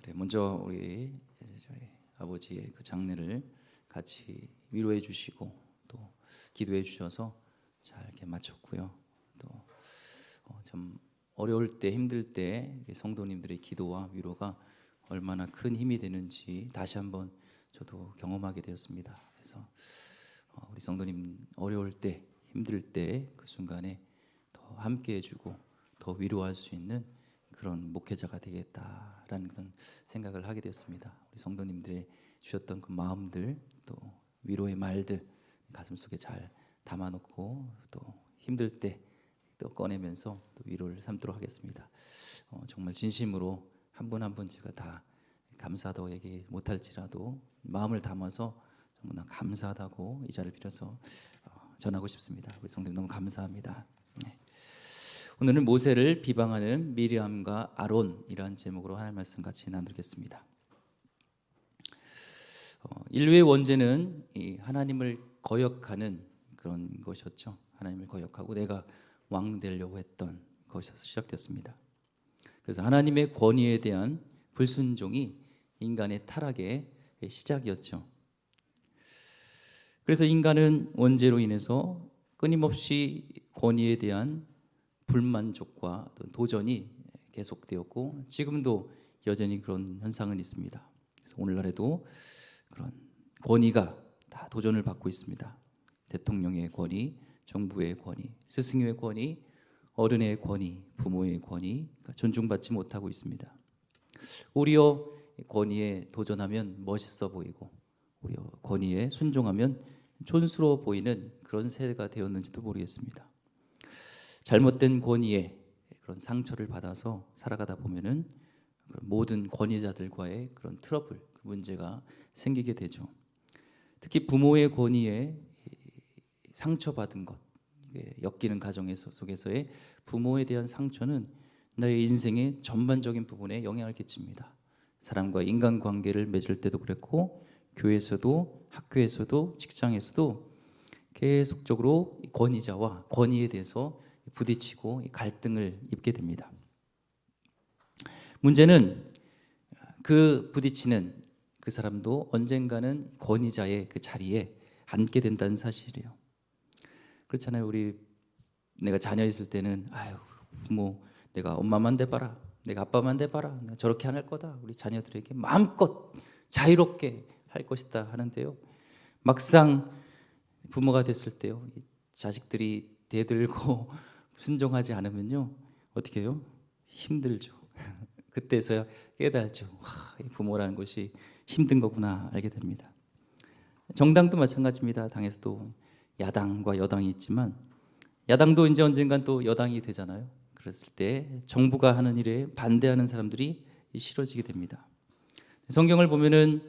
그래, 먼저 우리 저희 아버지의 그 장례를 같이 위로해 주시고 또 기도해 주셔서 잘 이렇게 마쳤고요. 또 좀 어려울 때 힘들 때 성도님들의 기도와 위로가 얼마나 큰 힘이 되는지 다시 한번 저도 경험하게 되었습니다. 그래서 우리 성도님 어려울 때 힘들 때 그 순간에 더 함께 해주고 더 위로할 수 있는 그런 목회자가 되겠다라는 그런 생각을 하게 되었습니다. 우리 성도님들의 주셨던 그 마음들 또 위로의 말들 가슴속에 잘 담아놓고 또 힘들 때 또 꺼내면서 또 위로를 삼도록 하겠습니다. 정말 진심으로 한 분 한 분 제가 다 감사하다고 얘기 못할지라도 마음을 담아서 너무나 감사하다고 이 자리를 빌어서 전하고 싶습니다. 우리 성도님 너무 감사합니다. 네. 오늘은 모세를 비방하는 미리암과 아론이라는 제목으로 하나님 말씀 같이 나누겠습니다. 인류의 원죄는 이 하나님을 거역하는 그런 것이었죠. 하나님을 거역하고 내가 왕 되려고 했던 것에서 시작됐습니다. 그래서 하나님의 권위에 대한 불순종이 인간의 타락의 시작이었죠. 그래서 인간은 원죄로 인해서 끊임없이 권위에 대한 불만족과 도전이 계속되었고 지금도 여전히 그런 현상은 있습니다. 그래서 오늘날에도 그런 권위가 다 도전을 받고 있습니다. 대통령의 권위, 정부의 권위, 스승의 권위, 어른의 권위, 부모의 권위 존중받지 못하고 있습니다. 오히려 권위에 도전하면 멋있어 보이고 오히려 권위에 순종하면 촌스러워 보이는 그런 세대가 되었는지도 모르겠습니다. 잘못된 권위에 그런 상처를 받아서 살아가다 보면은 모든 권위자들과의 그런 트러블, 문제가 생기게 되죠. 특히 부모의 권위에 상처받은 것, 엮이는 가정 속에서의 부모에 대한 상처는 나의 인생의 전반적인 부분에 영향을 끼칩니다. 사람과 인간관계를 맺을 때도 그랬고 교회에서도 학교에서도 직장에서도 계속적으로 권위자와 권위에 대해서 부딪히고 갈등을 입게 됩니다. 문제는 그 부딪히는 그 사람도 언젠가는 권위자의 그 자리에 앉게 된다는 사실이에요. 그렇잖아요. 내가 자녀 있을 때는 아유 부모 내가 엄마만 돼봐라, 내가 아빠만 돼봐라, 내가 저렇게 안 할 거다. 우리 자녀들에게 마음껏 자유롭게 할 것이다 하는데요. 막상 부모가 됐을 때요, 자식들이 대들고 순종하지 않으면요 어떻게 해요? 힘들죠. 그때서야 깨달죠. 부모라는 것이 힘든 거구나 알게 됩니다. 정당도 마찬가지입니다. 당에서도 야당과 여당이 있지만 야당도 이제 언젠간 또 여당이 되잖아요. 그랬을 때 정부가 하는 일에 반대하는 사람들이 싫어지게 됩니다. 성경을 보면은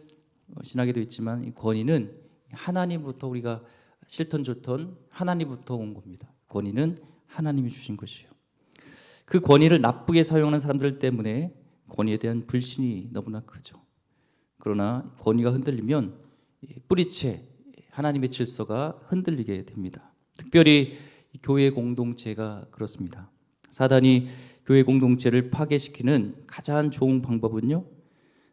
신학에도 있지만 이 권위는 하나님부터 우리가 싫던 좋던 하나님부터 온 겁니다. 권위는 하나님이 주신 것이에요. 그 권위를 나쁘게 사용하는 사람들 때문에 권위에 대한 불신이 너무나 크죠. 그러나 권위가 흔들리면 뿌리채 하나님의 질서가 흔들리게 됩니다. 특별히 교회 공동체가 그렇습니다. 사단이 교회 공동체를 파괴시키는 가장 좋은 방법은요,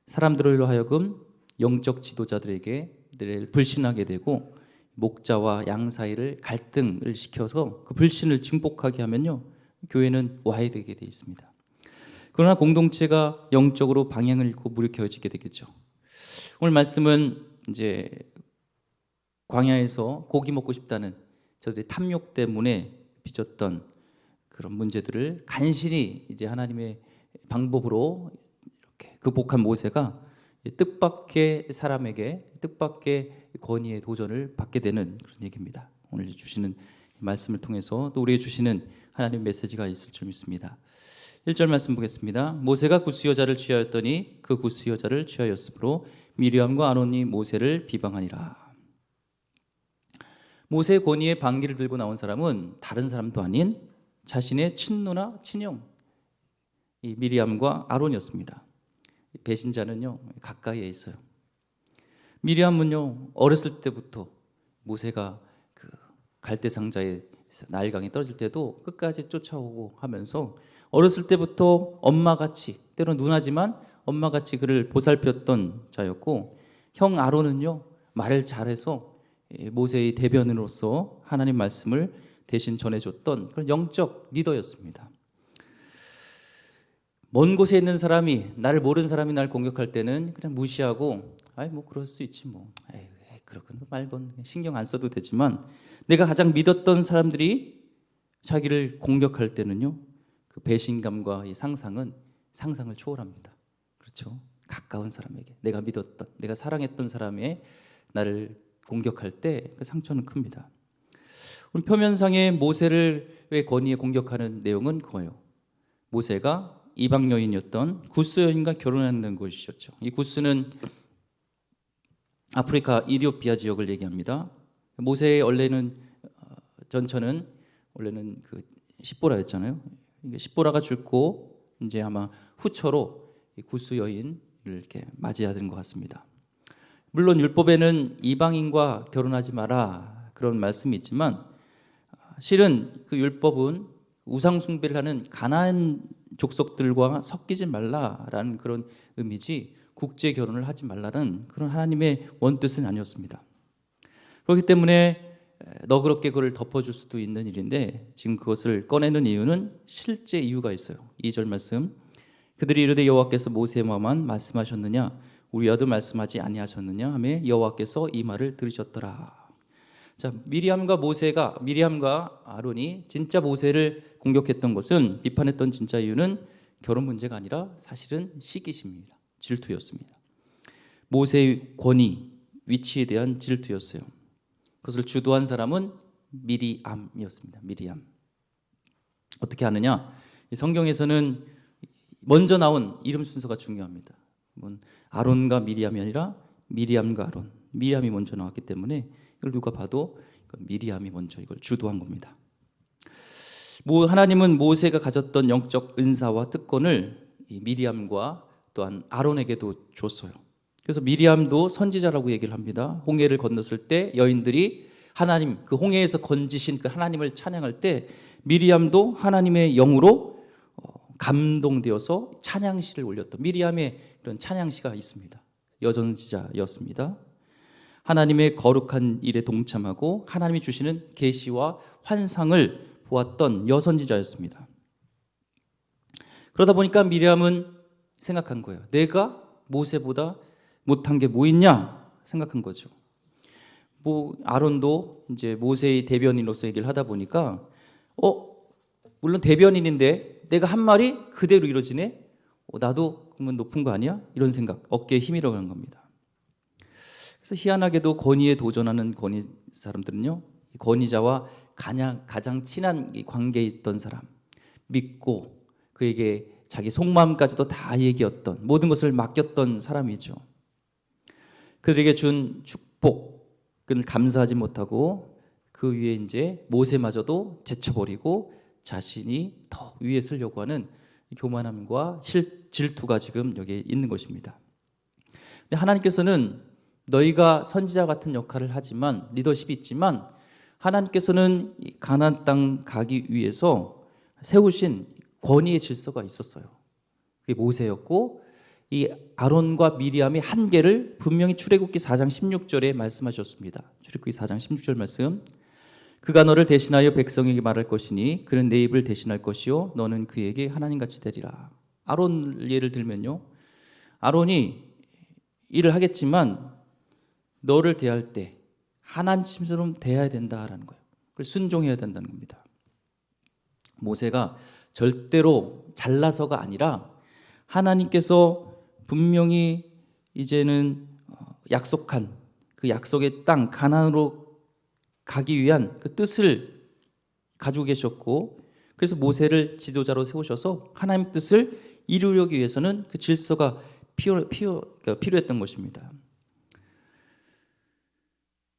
사람들로 하여금 영적 지도자들에게 늘 불신하게 되고 목자와 양 사이를 갈등을 시켜서 그 불신을 증폭하게 하면요, 교회는 와해되게 돼 있습니다. 그러나 공동체가 영적으로 방향을 잃고 무력해지게 되겠죠. 오늘 말씀은 이제 광야에서 고기 먹고 싶다는 저들의 탐욕 때문에 빚었던 그런 문제들을 간신히 이제 하나님의 방법으로 이렇게 극복한 모세가 뜻밖의 사람에게 뜻밖의 권위의 도전을 받게 되는 그런 얘기입니다. 오늘 주시는 말씀을 통해서 또 우리에게 주시는 하나님의 메시지가 있을 줄 믿습니다. 1절 말씀 보겠습니다. 모세가 구스 여자를 취하였더니 그 구스 여자를 취하였으므로 미리암과 아론이 모세를 비방하니라. 모세의 권위의 방귀를 들고 나온 사람은 다른 사람도 아닌 자신의 친누나 친형 이 미리암과 아론이었습니다. 배신자는요 가까이에 있어요. 미리암은요 어렸을 때부터 모세가 그 갈대 상자에 나일강에 떨어질 때도 끝까지 쫓아오고 하면서 어렸을 때부터 엄마같이, 때로 누나지만 엄마같이 그를 보살폈던 자였고, 형 아론은요 말을 잘해서 모세의 대변인으로서 하나님 말씀을 대신 전해줬던 그런 영적 리더였습니다. 먼 곳에 있는 사람이, 나를 모르는 사람이 날 공격할 때는 그냥 무시하고, 아이 뭐 그럴 수 있지 뭐, 에이 그렇군 말건 신경 안 써도 되지만, 내가 가장 믿었던 사람들이 자기를 공격할 때는요 그 배신감과 이 상상은 상상을 초월합니다. 그렇죠? 가까운 사람에게, 내가 믿었던, 내가 사랑했던 사람의 나를 공격할 때 그 상처는 큽니다. 표면상의 모세를 왜 권위에 공격하는 내용은 그거예요. 모세가 이방 여인이었던 구스 여인과 결혼하는 곳이었죠. 이 구스는 아프리카 이디오피아 지역을 얘기합니다. 모세의 원래는 전처는 원래는 그 십보라였잖아요. 십보라가 죽고 이제 아마 후처로 이 구스 여인을 이렇게 맞이하는 것 같습니다. 물론 율법에는 이방인과 결혼하지 마라 그런 말씀이 있지만, 실은 그 율법은 우상 숭배를 하는 가나안 족속들과 섞이지 말라라는 그런 의미지, 국제 결혼을 하지 말라는 그런 하나님의 원뜻은 아니었습니다. 그렇기 때문에 너그럽게 그걸 덮어줄 수도 있는 일인데, 지금 그것을 꺼내는 이유는 실제 이유가 있어요. 2절 말씀, 그들이 이르되 여호와께서 모세와만 말씀하셨느냐 우리와도 말씀하지 아니하셨느냐 하며 여호와께서 이 말을 들으셨더라. 자, 미리암과 아론이 진짜 모세를 공격했던 것은, 비판했던 진짜 이유는 결혼 문제가 아니라 사실은 시기심입니다. 질투였습니다. 모세의 권위, 위치에 대한 질투였어요. 그것을 주도한 사람은 미리암이었습니다. 미리암. 어떻게 하느냐? 성경에서는 먼저 나온 이름 순서가 중요합니다. 아론과 미리암이 아니라 미리암과 아론, 미리암이 먼저 나왔기 때문에 이걸 누가 봐도 미리암이 먼저 이걸 주도한 겁니다. 하나님은 모세가 가졌던 영적 은사와 특권을 이 미리암과 또한 아론에게도 줬어요. 그래서 미리암도 선지자라고 얘기를 합니다. 홍해를 건넜을 때 여인들이 하나님, 그 홍해에서 건지신 그 하나님을 찬양할 때 미리암도 하나님의 영으로 감동되어서 찬양시를 올렸던, 미리암의 그런 찬양시가 있습니다. 여선지자였습니다. 하나님의 거룩한 일에 동참하고 하나님이 주시는 계시와 환상을 보았던 여선지자였습니다. 그러다 보니까 미리암은 생각한 거예요. 내가 모세보다 못한 게 뭐 있냐 생각한 거죠. 아론도 이제 모세의 대변인으로서 얘기를 하다 보니까, 물론 대변인인데 내가 한 말이 그대로 이루어지네. 나도 그러면 높은 거 아니야? 이런 생각, 어깨에 힘이 들어간 겁니다. 그래서 희한하게도 권위에 도전하는 권위 사람들은요, 권위자와 가장 친한 관계에 있던 사람, 믿고 그에게 자기 속마음까지도 다 얘기했던, 모든 것을 맡겼던 사람이죠. 그들에게 준 축복을 감사하지 못하고 그 위에 이제 모세마저도 제쳐버리고 자신이 더 위에 서려고 하는 교만함과 질투가 지금 여기에 있는 것입니다. 근데 하나님께서는 너희가 선지자 같은 역할을 하지만, 리더십이 있지만, 하나님께서는 가나안 땅 가기 위해서 세우신 권위의 질서가 있었어요. 그게 모세였고, 이 아론과 미리암의 한계를 분명히 출애굽기 4장 16절에 말씀하셨습니다. 출애굽기 4장 16절 말씀, 그가 너를 대신하여 백성에게 말할 것이니 그는 내 입을 대신할 것이요 너는 그에게 하나님같이 되리라. 아론 예를 들면요, 아론이 일을 하겠지만 너를 대할 때 하나님처럼 대해야 된다라는 거예요. 그걸 순종해야 된다는 겁니다. 모세가 절대로 잘나서가 아니라 하나님께서 분명히 이제는 약속한 그 약속의 땅 가나안으로 가기 위한 그 뜻을 가지고 계셨고, 그래서 모세를 지도자로 세우셔서 하나님 뜻을 이루려기 위해서는 그 질서가 필요했던 것입니다.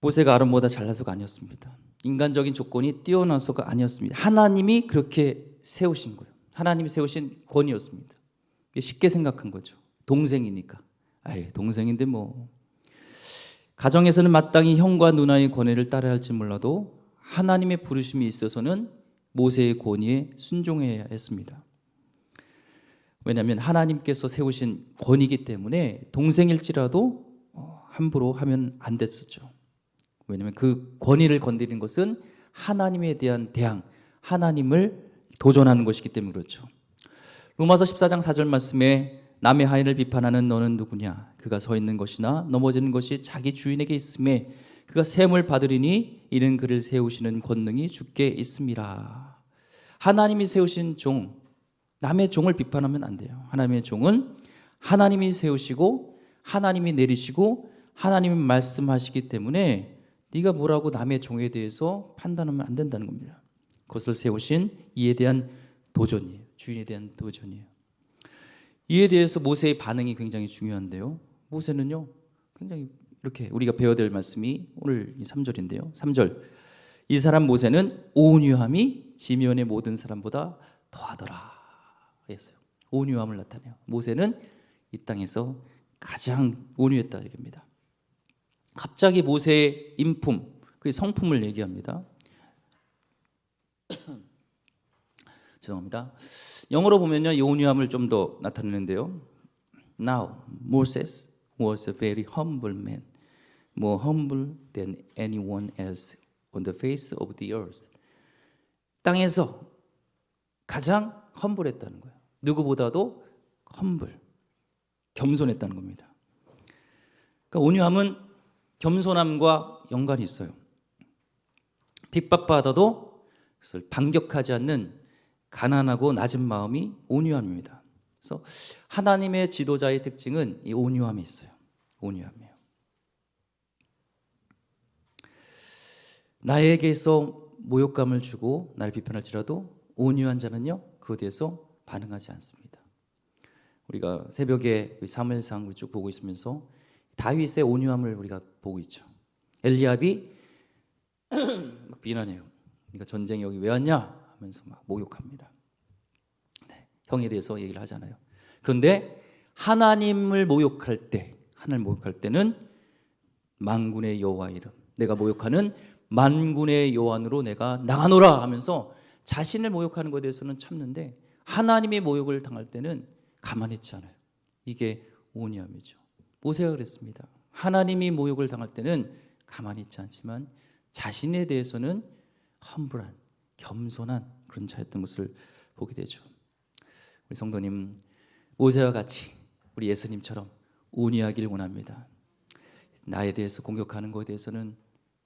모세가 아론보다 잘나서가 아니었습니다. 인간적인 조건이 뛰어나서가 아니었습니다. 하나님이 그렇게 세우신 거예요. 하나님이 세우신 권위였습니다. 쉽게 생각한 거죠. 동생이니까. 동생인데 뭐. 가정에서는 마땅히 형과 누나의 권위를 따라야 할지 몰라도 하나님의 부르심이 있어서는 모세의 권위에 순종해야 했습니다. 왜냐하면 하나님께서 세우신 권위이기 때문에 동생일지라도 함부로 하면 안 됐었죠. 왜냐하면 그 권위를 건드리는 것은 하나님에 대한 대항, 하나님을 도전하는 것이기 때문에 그렇죠. 로마서 14장 4절 말씀에 남의 하인을 비판하는 너는 누구냐? 그가 서 있는 것이나 넘어지는 것이 자기 주인에게 있음에 그가 셈을 받으리니 이는 그를 세우시는 권능이 주께 있음이라. 하나님이 세우신 종, 남의 종을 비판하면 안 돼요. 하나님의 종은 하나님이 세우시고 하나님이 내리시고 하나님이 말씀하시기 때문에 네가 뭐라고 남의 종에 대해서 판단하면 안 된다는 겁니다. 그것을 세우신 이에 대한 도전이에요. 주인에 대한 도전이에요. 이에 대해서 모세의 반응이 굉장히 중요한데요. 모세는요, 굉장히 이렇게 우리가 배워야 될 말씀이 오늘 3절인데요. 3절. 이 사람 모세는 온유함이 지면의 모든 사람보다 더하더라 했어요. 온유함을 나타내요. 모세는 이 땅에서 가장 온유했다 얘기입니다. 갑자기 모세의 인품, 그 성품을 얘기합니다. 죄송합니다. 영어로 보면요, 이 온유함을 좀 더 나타내는데요. Now Moses was a very humble man, more humble than anyone else on the face of the earth. 땅에서 가장 험불했다는 거예요. 누구보다도 험불, 겸손했다는 겁니다. 그러니까 온유함은 겸손함과 연관이 있어요. 핍박받아도 그것을 반격하지 않는 가난하고 낮은 마음이 온유함입니다. 그래서 하나님의 지도자의 특징은 이 온유함에 있어요. 온유함이에요. 나에게서 모욕감을 주고 날 비판할지라도 온유한 자는요, 그에 대해서 반응하지 않습니다. 우리가 새벽에 사무엘상 쭉 보고 있으면서 다윗의 온유함을 우리가 보고 있죠. 엘리압이 막 비난해요. 그러니까 전쟁이 여기 왜 왔냐 하면서 막 모욕합니다. 네, 형에 대해서 얘기를 하잖아요. 그런데 하나님을 모욕할 때는 만군의 여호와 이름, 내가 모욕하는 만군의 여호와로 내가 나가노라 하면서 자신을 모욕하는 것에 대해서는 참는데 하나님의 모욕을 당할 때는 가만히 있지 않아요. 이게 온유함이죠. 모세가 그랬습니다. 하나님이 모욕을 당할 때는 가만히 있지 않지만 자신에 대해서는 험불한, 겸손한 그런 자였던 것을 보게 되죠. 우리 성도님, 모세와 같이 우리 예수님처럼 온유하길 원합니다. 나에 대해서 공격하는 것에 대해서는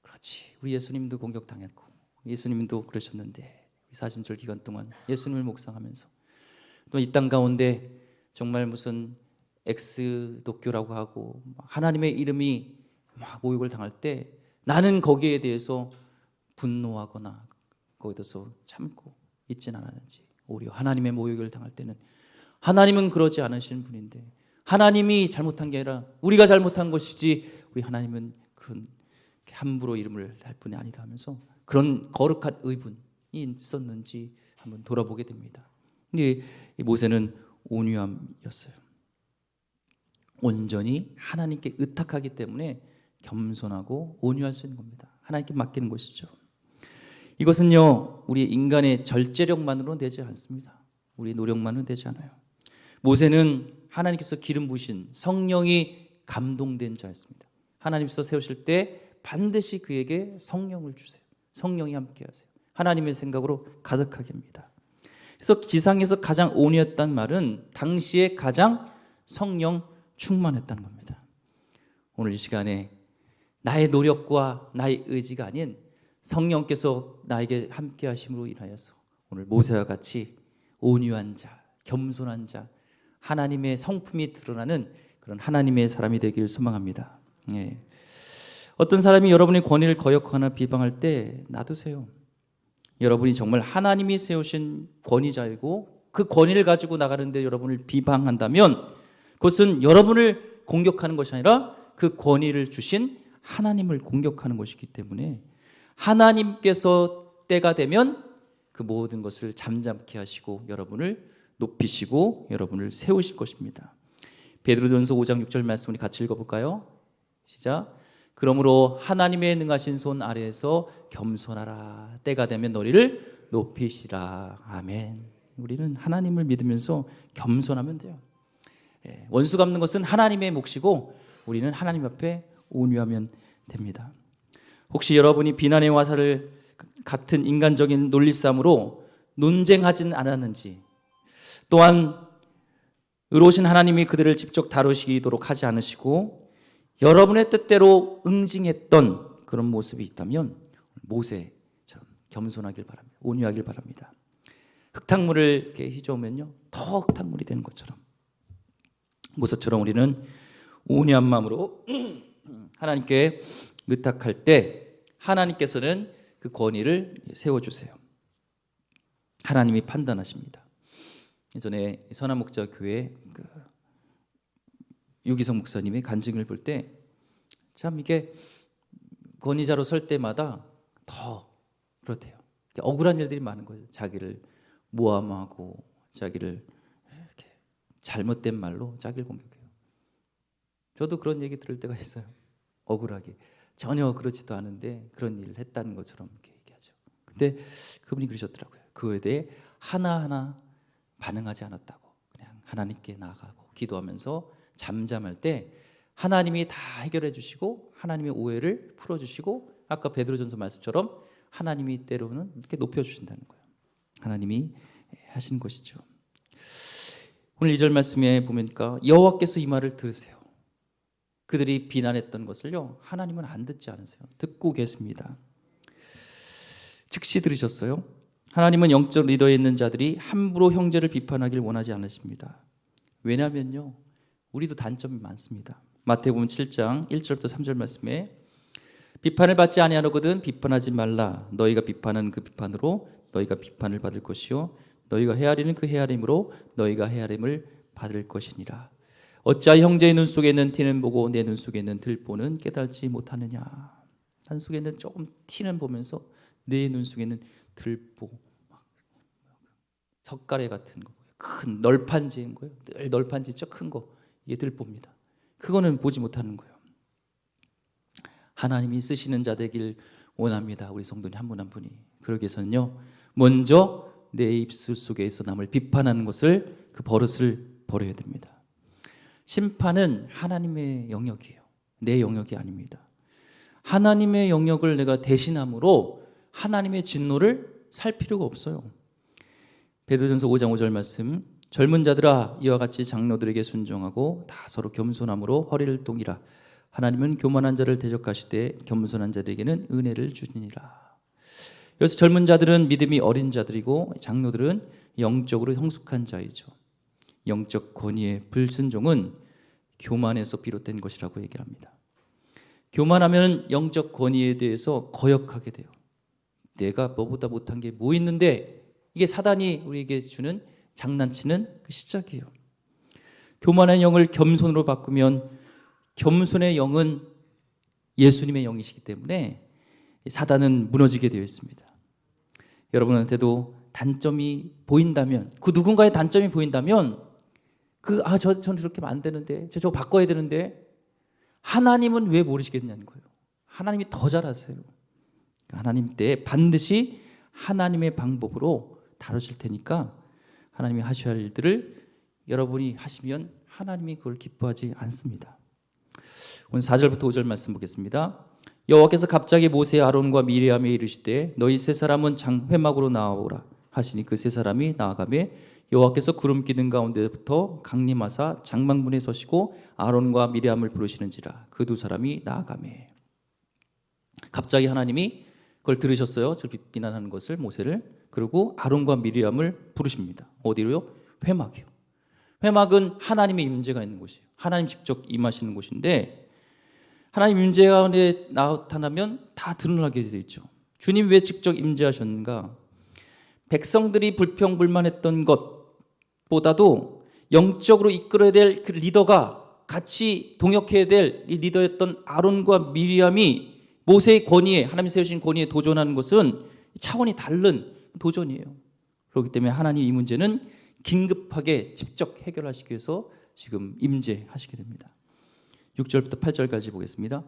그렇지, 우리 예수님도 공격당했고 예수님도 그러셨는데 사신절 기간 동안 예수님을 묵상하면서 또 이 땅 가운데 정말 무슨 엑스도교라고 하고 하나님의 이름이 막 모욕을 당할 때 나는 거기에 대해서 분노하거나 거기에 대해서 참고 있진 않았는지, 오히려 하나님의 모욕을 당할 때는 하나님은 그러지 않으시는 분인데 하나님이 잘못한 게 아니라 우리가 잘못한 것이지 우리 하나님은 그런 함부로 이름을 할 분이 아니다 하면서 그런 거룩한 의분이 있었는지 한번 돌아보게 됩니다. 근데 이 모세는 온유함이었어요. 온전히 하나님께 의탁하기 때문에 겸손하고 온유할 수 있는 겁니다. 하나님께 맡기는 것이죠. 이것은요, 우리 인간의 절제력만으로는 되지 않습니다. 우리 노력만은 되지 않아요. 모세는 하나님께서 기름 부으신 성령이 감동된 자였습니다. 하나님께서 세우실 때 반드시 그에게 성령을 주세요. 성령이 함께 하세요. 하나님의 생각으로 가득하게 합니다. 그래서 지상에서 가장 온유했다는 말은 당시에 가장 성령 충만했다는 겁니다. 오늘 이 시간에 나의 노력과 나의 의지가 아닌 성령께서 나에게 함께 하심으로 인하여서 오늘 모세와 같이 온유한 자, 겸손한 자, 하나님의 성품이 드러나는 그런 하나님의 사람이 되기를 소망합니다. 예. 어떤 사람이 여러분의 권위를 거역하거나 비방할 때 놔두세요. 여러분이 정말 하나님이 세우신 권위자이고 그 권위를 가지고 나가는데 여러분을 비방한다면 그것은 여러분을 공격하는 것이 아니라 그 권위를 주신 하나님을 공격하는 것이기 때문에 하나님께서 때가 되면 그 모든 것을 잠잠케 하시고 여러분을 높이시고 여러분을 세우실 것입니다. 베드로전서 5장 6절 말씀 우리 같이 읽어볼까요? 시작. 그러므로 하나님의 능하신 손 아래에서 겸손하라. 때가 되면 너희를 높이시라. 아멘. 우리는 하나님을 믿으면서 겸손하면 돼요. 원수 갚는 것은 하나님의 몫이고 우리는 하나님 앞에 온유하면 됩니다. 혹시 여러분이 비난의 화살을 같은 인간적인 논리싸움으로 논쟁하진 않았는지, 또한 의로우신 하나님이 그들을 직접 다루시도록 하지 않으시고 여러분의 뜻대로 응징했던 그런 모습이 있다면 모세처럼 겸손하길 바랍니다. 온유하길 바랍니다. 흙탕물을 이렇게 휘저으면요 더 흙탕물이 되는 것처럼 모세처럼 우리는 온유한 마음으로 하나님께 의탁할 때 하나님께서는 그 권위를 세워주세요. 하나님이 판단하십니다. 예전에 선한목자교회 유기성 목사님의 간증을 볼 때 참 이게 권위자로 설 때마다 더 그렇대요. 억울한 일들이 많은 거예요. 자기를 모함하고 자기를 이렇게 잘못된 말로 자기를 공격해요. 저도 그런 얘기 들을 때가 있어요. 억울하게 전혀 그렇지도 않은데 그런 일을 했다는 것처럼 이렇게 얘기하죠. 근데 그분이 그러셨더라고요. 그거에 대해 하나하나 반응하지 않았다고, 그냥 하나님께 나아가고 기도하면서 잠잠할 때 하나님이 다 해결해 주시고 하나님의 오해를 풀어주시고 아까 베드로전서 말씀처럼 하나님이 때로는 이렇게 높여주신다는 거예요. 하나님이 하시는 것이죠. 오늘 2절 말씀에 보니까 여호와께서 이 말을 들으세요. 그들이 비난했던 것을요 하나님은 안 듣지 않으세요. 듣고 계십니다. 즉시 들으셨어요. 하나님은 영적 리더에 있는 자들이 함부로 형제를 비판하길 원하지 않으십니다. 왜냐하면요 우리도 단점이 많습니다. 마태복음 7장 1절부터 3절 말씀에 비판을 받지 아니하거든 비판하지 말라. 너희가 비판하는 그 비판으로 너희가 비판을 받을 것이요 너희가 헤아리는 그 헤아림으로 너희가 헤아림을 받을 것이니라. 어찌하여 형제의 눈 속에 있는 티는 보고 내 눈 속에 있는 들보는 깨달지 못하느냐. 난 속에 있는 조금 티는 보면서 내 눈 속에 있는 들보 석가래 같은 거, 큰 널판지인 거예요. 늘 널판지 저 큰 거 이게 들보입니다. 그거는 보지 못하는 거예요. 하나님이 쓰시는 자 되길 원합니다. 우리 성도님 한 분 한 분이. 그러기 위해서는요 먼저 내 입술 속에 있어 남을 비판하는 것을 그 버릇을 버려야 됩니다. 심판은 하나님의 영역이에요. 내 영역이 아닙니다. 하나님의 영역을 내가 대신함으로 하나님의 진노를 살 필요가 없어요. 베드로전서 5장 5절 말씀, 젊은 자들아 이와 같이 장로들에게 순종하고 다 서로 겸손함으로 허리를 동이라. 하나님은 교만한 자를 대적하시되 겸손한 자들에게는 은혜를 주시니라. 여기서 젊은 자들은 믿음이 어린 자들이고 장로들은 영적으로 성숙한 자이죠. 영적 권위의 불순종은 교만에서 비롯된 것이라고 얘기를 합니다. 교만하면 영적 권위에 대해서 거역하게 돼요. 내가 너보다 못한 게 뭐 있는데, 이게 사단이 우리에게 주는 장난치는 그 시작이에요. 교만한 영을 겸손으로 바꾸면 겸손의 영은 예수님의 영이시기 때문에 사단은 무너지게 되어 있습니다. 여러분한테도 단점이 보인다면, 그 누군가의 단점이 보인다면 저는 이렇게 하면 안 되는데, 저거 바꿔야 되는데, 하나님은 왜 모르시겠냐는 거예요. 하나님이 더 잘 아세요. 하나님 때 반드시 하나님의 방법으로 다루실 테니까 하나님이 하셔야 할 일들을 여러분이 하시면 하나님이 그걸 기뻐하지 않습니다. 오늘 4절부터 5절 말씀 보겠습니다. 여호와께서 갑자기 모세 아론과 미리암에 이르시되 너희 세 사람은 장회막으로 나아오라 하시니 그 세 사람이 나아가매 여호와께서 구름 기둥 가운데부터 강림하사 장막문에 서시고 아론과 미리암을 부르시는지라. 그 두 사람이 나아가매. 갑자기 하나님이 그걸 들으셨어요. 저 비난하는 것을, 모세를. 그리고 아론과 미리암을 부르십니다. 어디로요? 회막이요. 회막은 하나님의 임재가 있는 곳이에요. 하나님 직접 임하시는 곳인데, 하나님 임재가 나타나면 다 드러나게 되어 있죠. 주님 왜 직접 임재하셨는가? 백성들이 불평불만했던 것보다도 영적으로 이끌어야 될 그 리더가, 같이 동역해야 될 이 리더였던 아론과 미리암이 모세의 권위에, 하나님 세우신 권위에 도전하는 것은 차원이 다른 도전이에요. 그렇기 때문에 하나님 이 문제는 긴급하게 직접 해결하시기 위해서 지금 임재하시게 됩니다. 6절부터 8절까지 보겠습니다.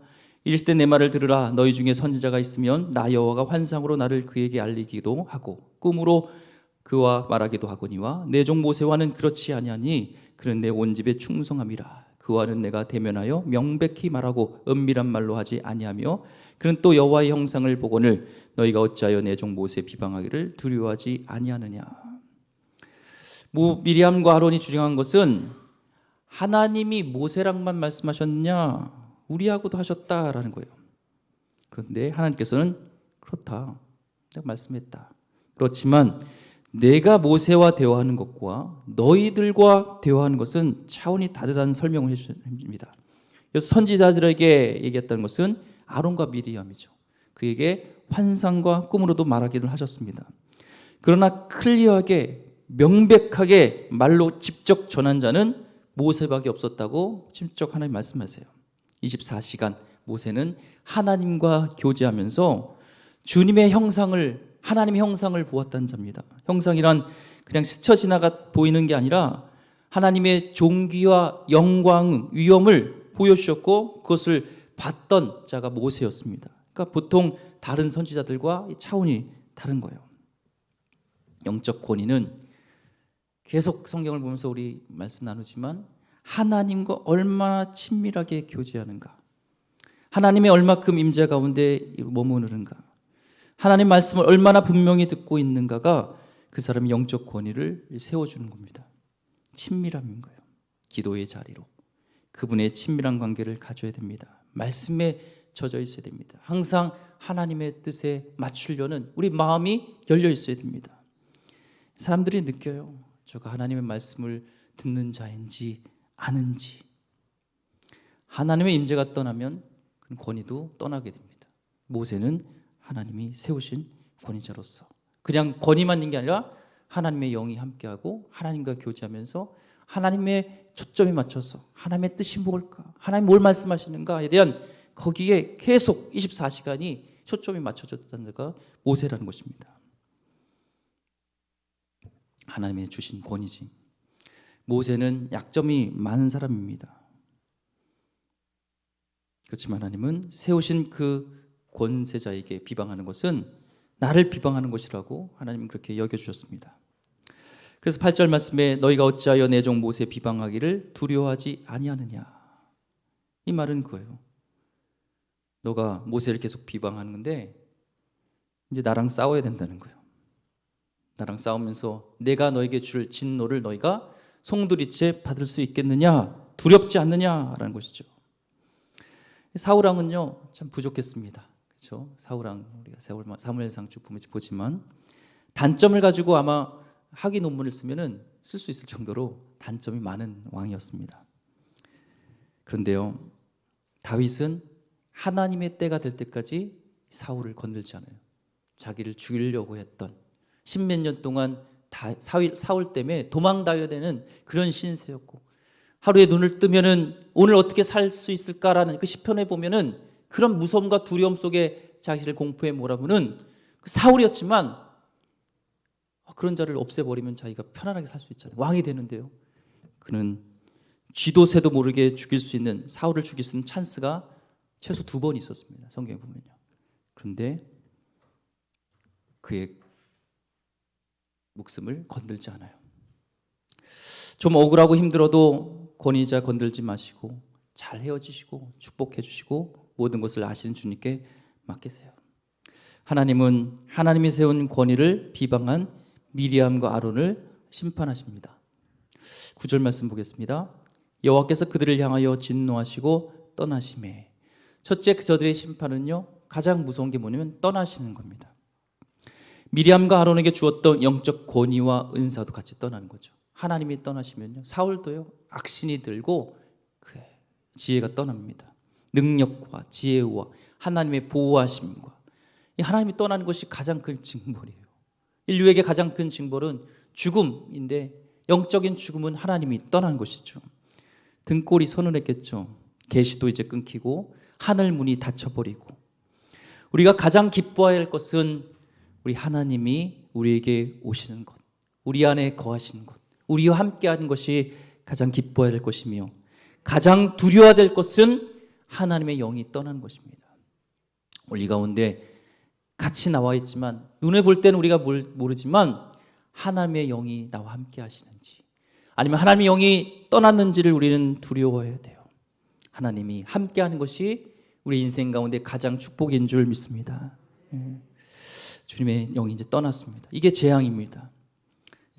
이르실 때 내 말을 들으라. 너희 중에 선지자가 있으면 나 여호와가 환상으로 나를 그에게 알리기도 하고 꿈으로 그와 말하기도 하거니와 내 종 모세와는 그렇지 아니하니 그는 내 온 집에 충성함이라. 그와는 내가 대면하여 명백히 말하고 은밀한 말로 하지 아니하며 그는 또 여호와의 형상을 보거늘 너희가 어찌하여 내 종 모세 비방하기를 두려워하지 아니하느냐. 미리암과 아론이 주장한 것은 하나님이 모세랑만 말씀하셨냐, 우리하고도 하셨다라는 거예요. 그런데 하나님께서는 그렇다, 내가 말씀했다. 그렇지만 내가 모세와 대화하는 것과 너희들과 대화하는 것은 차원이 다르다는 설명을 해주십니다. 선지자들에게 얘기했다는 것은 아론과 미리암이죠. 그에게 환상과 꿈으로도 말하기를 하셨습니다. 그러나 클리어하게 명백하게 말로 직접 전한 자는 모세밖에 없었다고 직접 하나님 말씀하세요. 24시간 모세는 하나님과 교제하면서 주님의 형상을, 하나님의 형상을 보았다는 자입니다. 형상이란 그냥 스쳐 지나가 보이는 게 아니라 하나님의 존귀와 영광, 위엄을 보여주셨고 그것을 봤던 자가 모세였습니다. 그러니까 보통 다른 선지자들과 차원이 다른 거예요. 영적 권위는 계속 성경을 보면서 우리 말씀 나누지만 하나님과 얼마나 친밀하게 교제하는가, 하나님의 얼마큼 임재 가운데 머무르는가, 하나님 말씀을 얼마나 분명히 듣고 있는가가 그 사람의 영적 권위를 세워주는 겁니다. 친밀함인 거예요. 기도의 자리로 그분의 친밀한 관계를 가져야 됩니다. 말씀에 젖어 있어야 됩니다. 항상 하나님의 뜻에 맞추려는 우리 마음이 열려 있어야 됩니다. 사람들이 느껴요. 저가 하나님의 말씀을 듣는 자인지 아는지. 하나님의 임재가 떠나면 그 권위도 떠나게 됩니다. 모세는 하나님이 세우신 권위자로서 그냥 권위만 있는 게 아니라 하나님의 영이 함께하고 하나님과 교제하면서 하나님의 초점이 맞춰서 하나님의 뜻이 뭘까, 하나님 뭘 말씀하시는가에 대한 거기에 계속 24시간이 초점이 맞춰졌다는 자가 모세라는 것입니다. 하나님의 주신 권위지. 모세는 약점이 많은 사람입니다. 그렇지만 하나님은 세우신 그 권세자에게 비방하는 것은 나를 비방하는 것이라고 하나님은 그렇게 여겨주셨습니다. 그래서 8절 말씀에 너희가 어찌하여 내 종 모세 비방하기를 두려워하지 아니하느냐. 이 말은 그거예요. 너가 모세를 계속 비방하는 건데 이제 나랑 싸워야 된다는 거예요. 나랑 싸우면서 내가 너에게 줄 진노를 너희가 송두리째 받을 수 있겠느냐, 두렵지 않느냐라는 것이죠. 사울왕은요 참 부족했습니다. 그렇죠? 사울왕 우리가 사무엘상 쭉 보지만 단점을 가지고 아마 학위 논문을 쓰면은 쓸 수 있을 정도로 단점이 많은 왕이었습니다. 그런데요 다윗은 하나님의 때가 될 때까지 사울을 건들지 않아요. 자기를 죽이려고 했던 십몇 년 동안 사울 때문에 도망다녀야 되는 그런 신세였고 하루에 눈을 뜨면은 오늘 어떻게 살 수 있을까라는 그 시편에 보면은 그런 무서움과 두려움 속에 자기를 공포에 몰아보는 그 사울이었지만 그런 자를 없애버리면 자기가 편안하게 살 수 있잖아요. 왕이 되는데요. 그는 쥐도 새도 모르게 죽일 수 있는 사울을 죽일 수 있는 찬스가 최소 2번 있었습니다. 성경에 보면요. 그런데 그의 목숨을 건들지 않아요. 좀 억울하고 힘들어도 권위자 건들지 마시고 잘 헤어지시고 축복해 주시고 모든 것을 아시는 주님께 맡기세요. 하나님은 하나님이 세운 권위를 비방한 미리암과 아론을 심판하십니다. 9절 말씀 보겠습니다. 여호와께서 그들을 향하여 진노하시고 떠나시매. 첫째 저들의 심판은요 가장 무서운 게 뭐냐면 떠나시는 겁니다. 미리암과 아론에게 주었던 영적 권위와 은사도 같이 떠나는 거죠. 하나님이 떠나시면요 사울도요 악신이 들고 그 지혜가 떠납니다. 능력과 지혜와 하나님의 보호하심과 이 하나님이 떠나는 것이 가장 큰 징벌이에요. 인류에게 가장 큰 징벌은 죽음인데 영적인 죽음은 하나님이 떠나는 것이죠. 등골이 서늘했겠죠. 계시도 이제 끊기고 하늘 문이 닫혀버리고 우리가 가장 기뻐해야 할 것은 우리 하나님이 우리에게 오시는 것, 우리 안에 거하시는 것, 우리와 함께하는 것이 가장 기뻐해야 할 것이며 가장 두려워야 될 것은 하나님의 영이 떠나는 것입니다. 우리 가운데 같이 나와 있지만 눈에 볼 때는 우리가 모르지만 하나님의 영이 나와 함께 하시는지, 아니면 하나님의 영이 떠났는지를 우리는 두려워해야 돼요. 하나님이 함께 하는 것이 우리 인생 가운데 가장 축복인 줄 믿습니다. 주님의 영이 이제 떠났습니다. 이게 재앙입니다.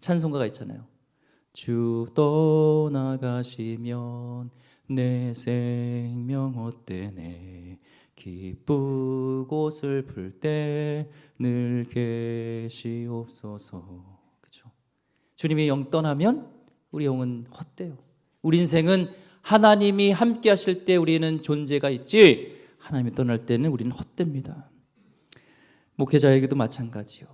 찬송가가 있잖아요. 주 떠나가시면 내 생명 헛되네, 기쁘고 슬플 때 늘 계시옵소서. 그렇죠? 주님의 영 떠나면 우리 영은 헛돼요. 우리 인생은 하나님이 함께 하실 때 우리는 존재가 있지, 하나님이 떠날 때는 우리는 헛됩니다. 목회자에게도 마찬가지요.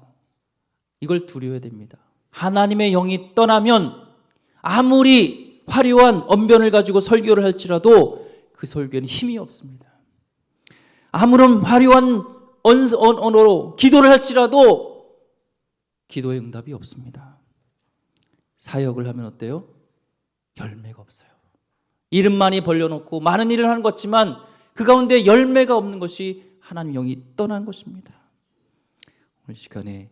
이걸 두려워야 됩니다. 하나님의 영이 떠나면 아무리 화려한 언변을 가지고 설교를 할지라도 그 설교에는 힘이 없습니다. 아무런 화려한 언어로 기도를 할지라도 기도의 응답이 없습니다. 사역을 하면 어때요? 열매가 없어요. 이름만이 벌려놓고 많은 일을 하는 것 같지만 그 가운데 열매가 없는 것이 하나님의 영이 떠난 것입니다. 오늘 시간에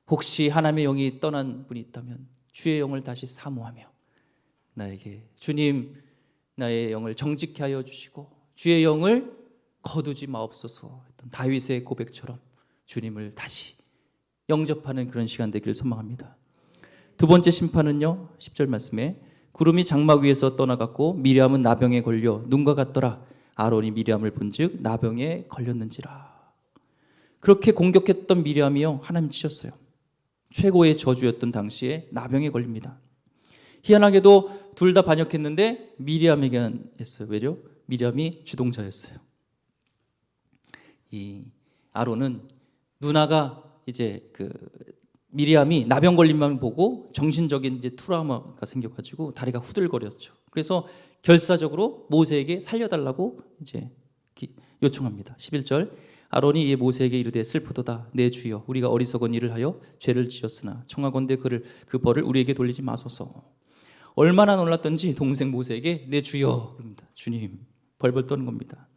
혹시 하나님의 영이 떠난 분이 있다면 주의 영을 다시 사모하며 나에게 주님, 나의 영을 정직케 하여 주시고 주의 영을 거두지 마옵소서 했던 다윗의 고백처럼 주님을 다시 영접하는 그런 시간 되기를 소망합니다. 두 번째 심판은요, 10절 말씀에 구름이 장막 위에서 떠나갔고 미리암은 나병에 걸려 눈과 같더라. 아론이 미리암을 본즉 나병에 걸렸는지라. 그렇게 공격했던 미리암이요, 하나님 치셨어요. 최고의 저주였던 당시에 나병에 걸립니다. 희한하게도 둘 다 반역했는데 미리암에게만 했어요. 왜요? 미리암이 주동자였어요. 이 아론은 누나가 이제 미리암이 나병 걸림만 보고 정신적인 이제 트라우마가 생겨가지고 다리가 후들거렸죠. 그래서 결사적으로 모세에게 살려달라고 이제 요청합니다. 11절 아론이 이에 모세에게 이르되 슬프도다 내 주여 우리가 어리석은 일을 하여 죄를 지었으나 청하건대 그 벌을 우리에게 돌리지 마소서. 얼마나 놀랐던지 동생 모세에게 내 주여 그럽니다. 주님, 벌벌 떠는 겁니다.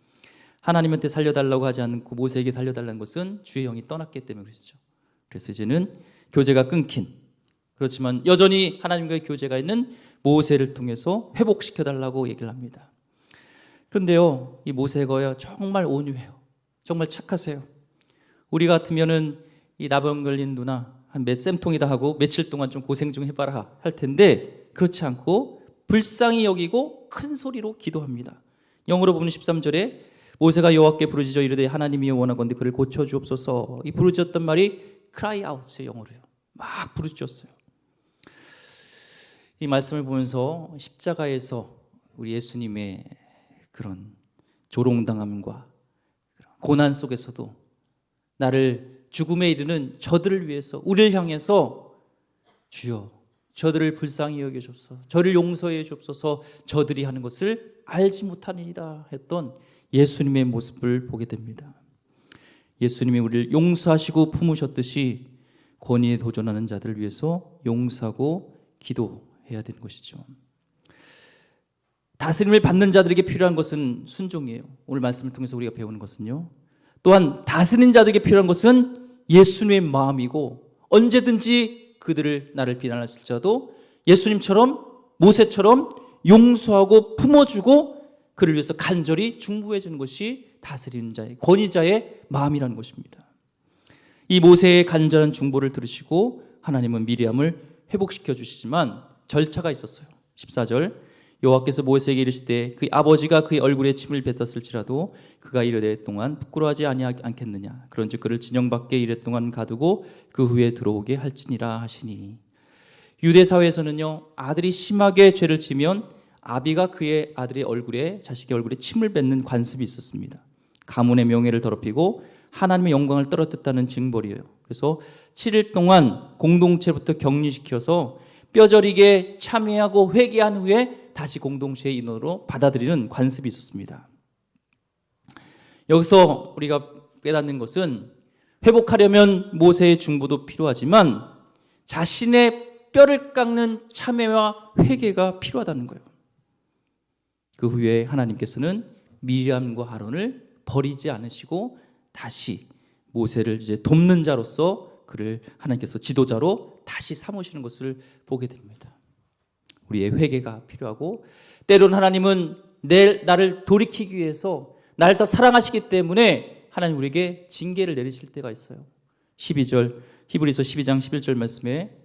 하나님한테 살려달라고 하지 않고 모세에게 살려달라는 것은 주의 영이 떠났기 때문에 그렇죠. 그래서 이제는 교제가 끊긴, 그렇지만 여전히 하나님과의 교제가 있는 모세를 통해서 회복시켜달라고 얘기를 합니다. 그런데요, 이 모세가요 정말 온유해요. 정말 착하세요. 우리 같으면은 이 나병 걸린 누나 한 몇 쌤통이다 하고 며칠 동안 좀 고생 좀 해봐라 할 텐데 그렇지 않고 불쌍히 여기고 큰 소리로 기도합니다. 영어로 보면 13절에 모세가 여호와께 부르짖어 이르되 하나님이 원하건대 그를 고쳐주옵소서. 이 부르짖었던 말이 cry out의 영어로요. 막 부르짖었어요. 이 말씀을 보면서 십자가에서 우리 예수님의 그런 조롱당함과 고난 속에서도 나를 죽음에 이르는 저들을 위해서 우리를 향해서 주여 저들을 불쌍히 여겨주옵소서, 저를 용서해 주옵소서, 저들이 하는 것을 알지 못하니이다 했던 예수님의 모습을 보게 됩니다. 예수님이 우리를 용서하시고 품으셨듯이 권위에 도전하는 자들을 위해서 용서하고 기도해야 되는 것이죠. 다스림을 받는 자들에게 필요한 것은 순종이에요. 오늘 말씀을 통해서 우리가 배우는 것은요. 또한 다스린 자들에게 필요한 것은 예수님의 마음이고 언제든지 그들을 나를 비난할지라도 예수님처럼 모세처럼 용서하고 품어주고 그를 위해서 간절히 중보해 주는 것이 다스리는 자의 권위자의 마음이라는 것입니다. 이 모세의 간절한 중보를 들으시고 하나님은 미리암을 회복시켜 주시지만 절차가 있었어요. 14절 여호와께서 모세에게 이르시되 그의 아버지가 그의 얼굴에 침을 뱉었을지라도 그가 이르되 동안 부끄러워하지 않겠느냐. 그런즉 그를 진영 밖에 이랫동안 가두고 그 후에 들어오게 할지니라 하시니. 유대 사회에서는요 아들이 심하게 죄를 지면 아비가 그의 아들의 얼굴에 자식의 얼굴에 침을 뱉는 관습이 있었습니다. 가문의 명예를 더럽히고 하나님의 영광을 떨어뜨렸다는 징벌이에요. 그래서 7일 동안 공동체부터 격리시켜서 뼈저리게 참회하고 회개한 후에 다시 공동체의 인원으로 받아들이는 관습이 있었습니다. 여기서 우리가 깨닫는 것은 회복하려면 모세의 중보도 필요하지만 자신의 뼈를 깎는 참회와 회개가 필요하다는 거예요. 그 후에 하나님께서는 미리암과 아론을 버리지 않으시고 다시 모세를 이제 돕는 자로서 그를 하나님께서 지도자로 다시 삼으시는 것을 보게 됩니다. 우리의 회개가 필요하고, 때로는 하나님은 나를 돌이키기 위해서 나를 더 사랑하시기 때문에 하나님 우리에게 징계를 내리실 때가 있어요. 12절 히브리서 12장 11절 말씀에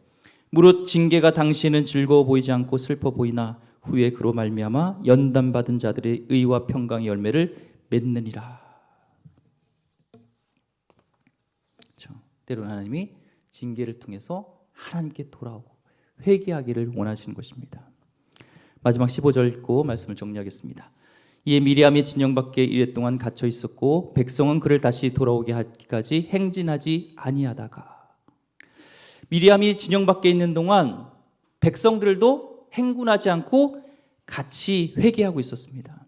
무릇 징계가 당시에는 즐거워 보이지 않고 슬퍼 보이나 후에 그로 말미암아 연단받은 자들의 의와 평강의 열매를 맺느니라. 그렇죠. 때로는 하나님이 징계를 통해서 하나님께 돌아오고 회개하기를 원하시는 것입니다. 마지막 15절 읽고 말씀을 정리하겠습니다. 이에 미리암이 진영 밖에 이래 동안 갇혀 있었고 백성은 그를 다시 돌아오게 하기까지 행진하지 아니하다가. 미리암이 진영 밖에 있는 동안 백성들도 행군하지 않고 같이 회개하고 있었습니다.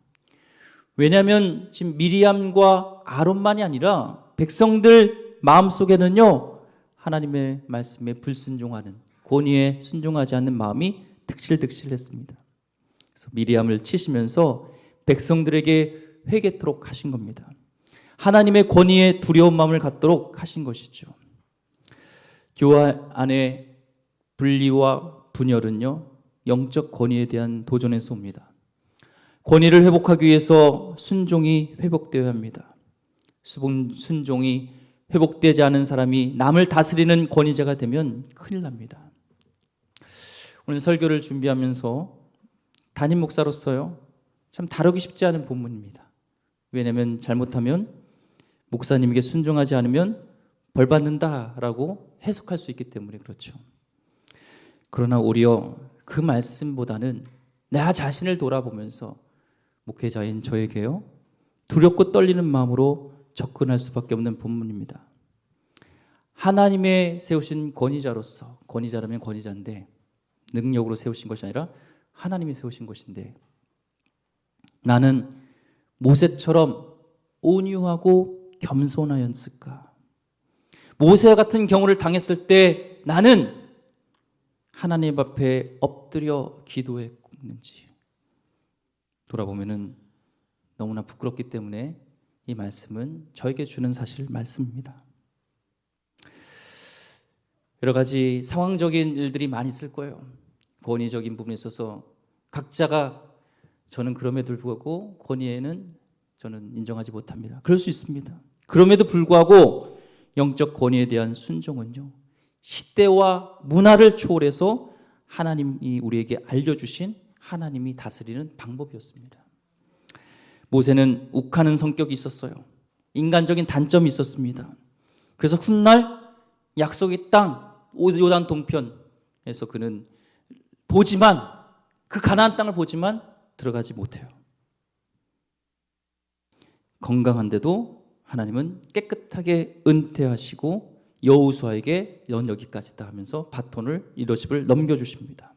왜냐하면 지금 미리암과 아론만이 아니라 백성들 마음속에는요, 하나님의 말씀에 불순종하는, 권위에 순종하지 않는 마음이 득실득실했습니다. 그래서 미리암을 치시면서 백성들에게 회개토록 하신 겁니다. 하나님의 권위에 두려운 마음을 갖도록 하신 것이죠. 교회 안에 분리와 분열은요, 영적 권위에 대한 도전에서 옵니다. 권위를 회복하기 위해서 순종이 회복되어야 합니다. 순종이 회복되지 않은 사람이 남을 다스리는 권위자가 되면 큰일 납니다. 오늘 설교를 준비하면서 담임 목사로서요, 참 다루기 쉽지 않은 본문입니다. 왜냐하면 잘못하면 목사님에게 순종하지 않으면 벌 받는다라고 해석할 수 있기 때문에 그렇죠. 그러나 오히려 그 말씀보다는 나 자신을 돌아보면서 목회자인 저에게요, 두렵고 떨리는 마음으로 접근할 수밖에 없는 본문입니다. 하나님의 세우신 권위자로서, 권위자라면 권위자인데 능력으로 세우신 것이 아니라 하나님이 세우신 것인데, 나는 모세처럼 온유하고 겸손하였을까? 모세와 같은 경우를 당했을 때 나는 하나님 앞에 엎드려 기도했는지 돌아보면은 너무나 부끄럽기 때문에 이 말씀은 저에게 주는 사실 말씀입니다. 여러 가지 상황적인 일들이 많이 있을 거예요. 권위적인 부분에 있어서 각자가, 저는 그럼에도 불구하고 권위에는 저는 인정하지 못합니다. 그럴 수 있습니다. 그럼에도 불구하고 영적 권위에 대한 순종은요, 시대와 문화를 초월해서 하나님이 우리에게 알려주신 하나님이 다스리는 방법이었습니다. 모세는 욱하는 성격이 있었어요. 인간적인 단점이 있었습니다. 그래서 훗날 약속의 땅 요단 동편에서 그는 보지만, 그 가나안 땅을 보지만 들어가지 못해요. 건강한데도 하나님은 깨끗하게 은퇴하시고 여호수아에게 넌 여기까지다 하면서 바톤을, 리더십을 넘겨주십니다.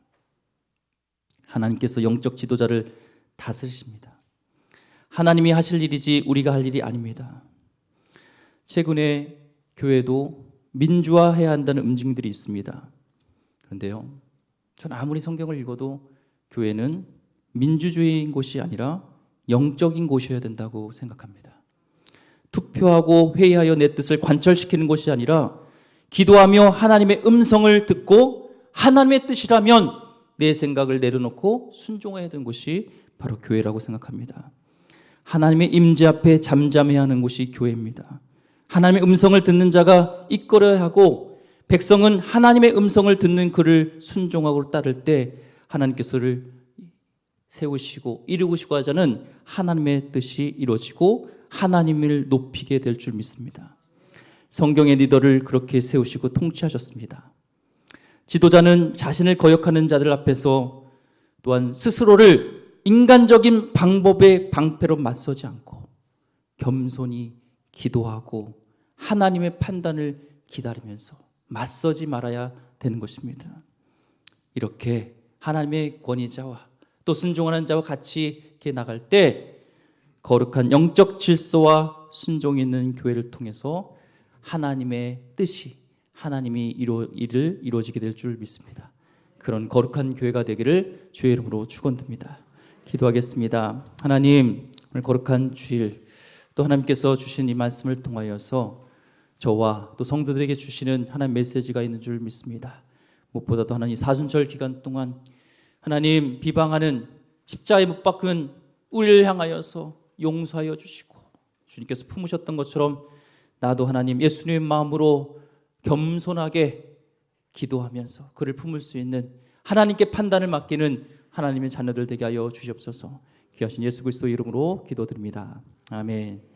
하나님께서 영적 지도자를 다스리십니다. 하나님이 하실 일이지 우리가 할 일이 아닙니다. 최근에 교회도 민주화해야 한다는 움직임들이 있습니다. 그런데요, 저는 아무리 성경을 읽어도 교회는 민주주의인 곳이 아니라 영적인 곳이어야 된다고 생각합니다. 투표하고 회의하여 내 뜻을 관철시키는 것이 아니라 기도하며 하나님의 음성을 듣고 하나님의 뜻이라면 내 생각을 내려놓고 순종해야 되는 곳이 바로 교회라고 생각합니다. 하나님의 임재 앞에 잠잠해야 하는 곳이 교회입니다. 하나님의 음성을 듣는 자가 이끌어야 하고, 백성은 하나님의 음성을 듣는 그를 순종하고 따를 때 하나님께서를 세우시고 이루시고 하자는 하나님의 뜻이 이루어지고 하나님을 높이게 될 줄 믿습니다. 성경의 리더를 그렇게 세우시고 통치하셨습니다. 지도자는 자신을 거역하는 자들 앞에서 또한 스스로를 인간적인 방법의 방패로 맞서지 않고 겸손히 기도하고 하나님의 판단을 기다리면서 맞서지 말아야 되는 것입니다. 이렇게 하나님의 권위자와 또 순종하는 자와 같이 이렇게 나갈 때 거룩한 영적 질서와 순종이 있는 교회를 통해서 하나님의 뜻이, 하나님이 이루어지게 될 줄 믿습니다. 그런 거룩한 교회가 되기를 주의 이름으로 축원드립니다. 기도하겠습니다. 하나님, 오늘 거룩한 주일 또 하나님께서 주신 이 말씀을 통하여서 저와 또 성도들에게 주시는 하나님 메시지가 있는 줄 믿습니다. 무엇보다도 하나님 사순절 기간 동안 하나님 비방하는 십자가에 못 박은 우리를 향하여서 용서하여 주시고 주님께서 품으셨던 것처럼 나도 하나님 예수님의 마음으로 겸손하게 기도하면서 그를 품을 수 있는 하나님께 판단을 맡기는 하나님의 자녀들 되게 하여 주시옵소서. 귀하신 예수 그리스도의 이름으로 기도드립니다. 아멘.